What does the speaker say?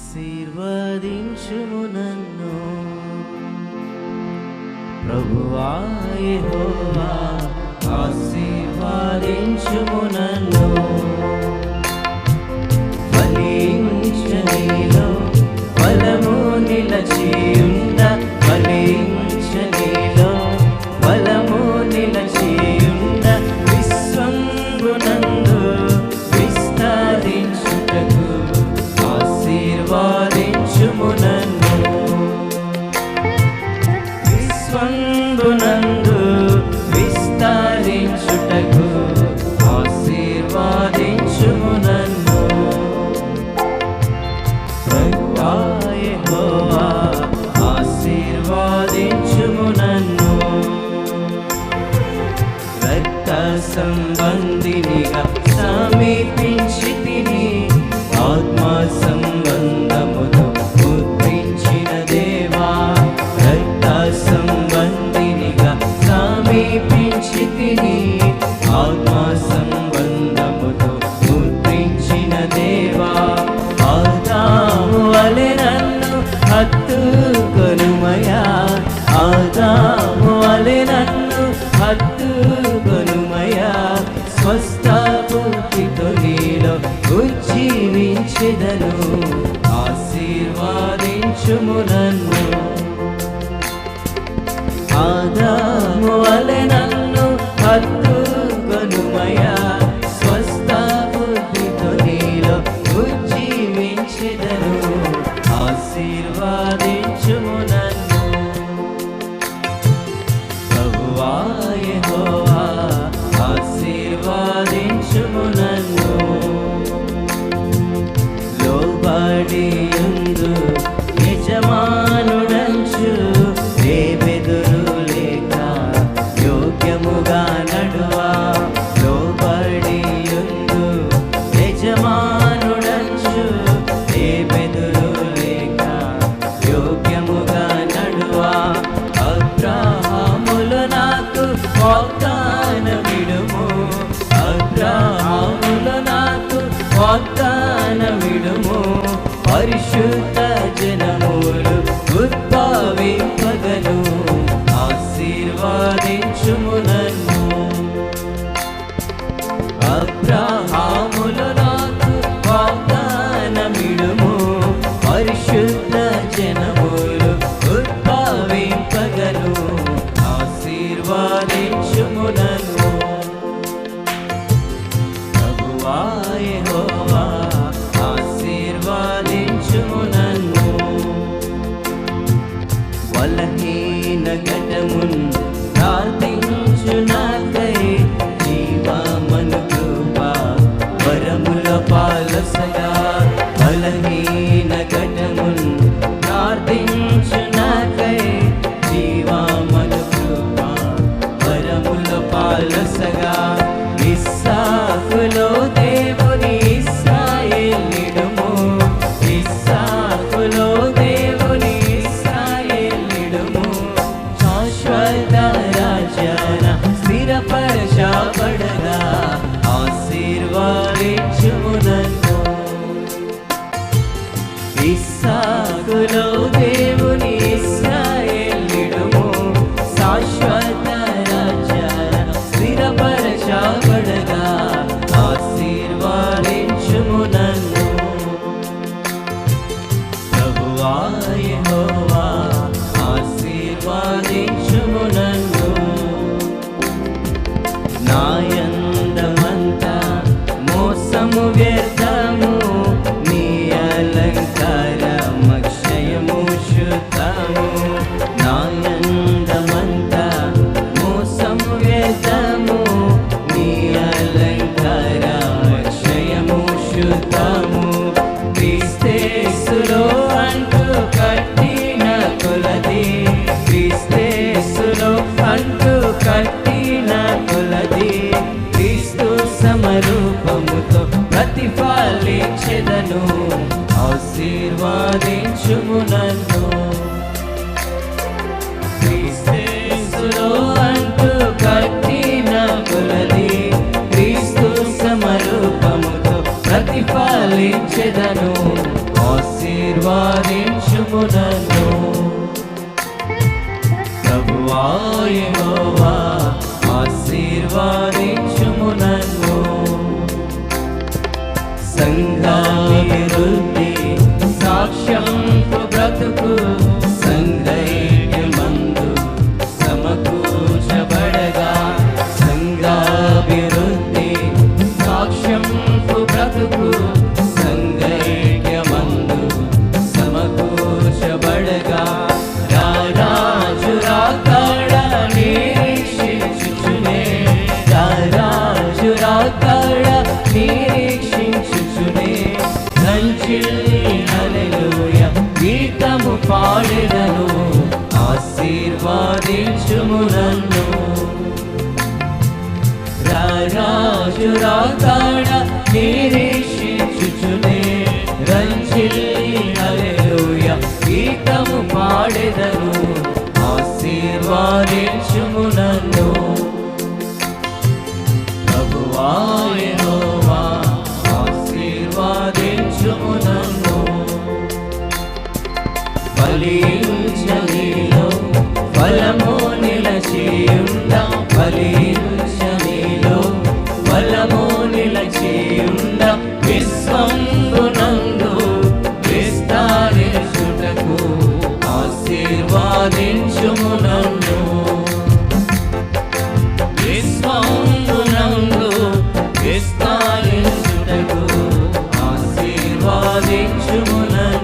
ఆశీర్వదించుము నన్ను ప్రభువా యెహోవా, ఆశీర్వదించుము నన్ను. ఫలించనీలో ఫలము నిలచియుండ, ఫలించనీలో ఫలము నిలచియుండ, విశ్వంబునందు విస్తరించుటకు ఆశీర్వదించుము నన్ను. విశ్వంబునందు విస్తరించుటకు ఆశీర్వదించుము నన్ను. ప్రభువా యెహోవా, ఆశీర్వదించుము నన్ను. రక్త సంబంధినిగా సమీపించితిని, ఆత్మ సంబంధముతో ముద్రించిన దేవా. రక్త సంబంధినిగా సమీపించితిని, ఆత్మ సంబంధముతో ముద్రించిన దేవా. ఆదాము వలె నన్ను హత్తుకొనుమయా, ఆదాము వలె నన్ను హత్తుకొనుమయా. స్వస్థ పూర్తితో నీలో ఉజ్జీవించెదను, ఆశీర్వదించుము నన్ను. ఆదాము వలె నన్ను హత్తుకొనుమయా, స్వస్థ బుద్ధితో నీలో ఉజ్జీవించెదను, ఆశీర్వదించుము నన్ను. ప్రభువా యెహోవా, ఆశీర్వదించుము నన్ను. లోబడియుందు యజమానుడంచు ఏ బెదురు లేక యోగ్యముగా నడువా. లోబడియుందు యజమానుడంచు ఏ బెదురు లేక యోగ్యముగా నడువా. అబ్రాహాములు నాకు వాగ్దానమిడుము, అబ్రాహాములు నాకు వాగ్దానమిడుము. పరిశుద్ధ జనములు ఉద్భవింపగను, ఆశీర్వదించుము నన్ను. అబ్రాహాములు నాకు వాగ్దానమిడుము, పరిశుద్ధ జనములు ఉద్భవింపగను, ఆశీర్వదించుము నన్ను. ప్రభువా యెహోవా, ఆశీర్వదించుము నన్ను. బలహీన ఘటమున్ ప్రార్థించు నాకై, జీవమను కృపా వరముల పాలసగా. బలహీన ఘటమున్ ప్రార్థించు నాకై, జీవమను కృపా వరముల పాలసగా. ఇస్సాకులో దేవుని ఇశ్రాయేలీయుడుము, ఇస్సాకులో దేవుని ఇశ్రాయేలీయుడుము. శాశ్వత రాజ్యాన స్థిరపరచబడగా, ఆశీర్వదించుము నన్ను. ఇస్సాకులో దేవుని ఇశ్రాయేలీయుడుము, శాశ్వత రాజ్యాన స్థిరపరచబడగా, ఆశీర్వదించుము నన్ను. ప్రభువా యెహోవా, ఆశీర్వదించుము నన్ను. నాయందమంతా మోసము వ్యర్థము, నీ అలంకారమక్షయము శుద్ధము. నాయందమంతా మోసము వ్యర్థము, నీ అలంకారమక్షయము శుద్ధము. క్రీస్తేసులో అంటూ కట్టిన కొలది, క్రీస్తేసులో అంటూ కట్టిన కొలది. క్రీస్తు సమరూపముతో ప్రతిఫలించెదను, ఆశీర్వదించుము నన్ను. క్రీస్తేసులో అంటూ కట్టిన కొలది, క్రీస్తు సమరూపముతో ప్రతిఫలించెదను, ఆశీర్వ నడిపించుము నన్ను. ప్రభువా యెహోవా ఆశీర్వదించుము నన్ను. సంఘాభివృద్ధి సాక్ష్యంపు బ్రతుకు సంఘైక్యమందు సమకూర్చబడగా. సంఘాభివృద్ధి సాక్ష్యంపు బ్రతుకు సంఘైక్యమందు సమకూర్చబడగా. రారాజు రాకడ నిరీక్షించుచునే, రారాజు రాకడ నిరీక్షించుచునే. రంజిల్లి హల్లెలూయా గీతము పాడెదను, ఆశీర్వదించుము నన్ను. రారాజు రాకడ నిరీక్షించుచునే, రంజిల్లి హల్లెలూయా గీతము పాడెదను, ఆశీర్వదించుము నన్ను. ప్రభువా యెహోవా ఆశీర్వదించుము నన్ను. ఫలించనీలో ఫలము నిలచియుండ, ఫలించనీలో ఫలము నిలచియుండ. విశ్వంబునందు విస్తరించుటకు ఆశీర్వదించుము నన్ను. విశ్వంబునందు విస్తరించుటకు ఆశీర్వదించుము నన్ను.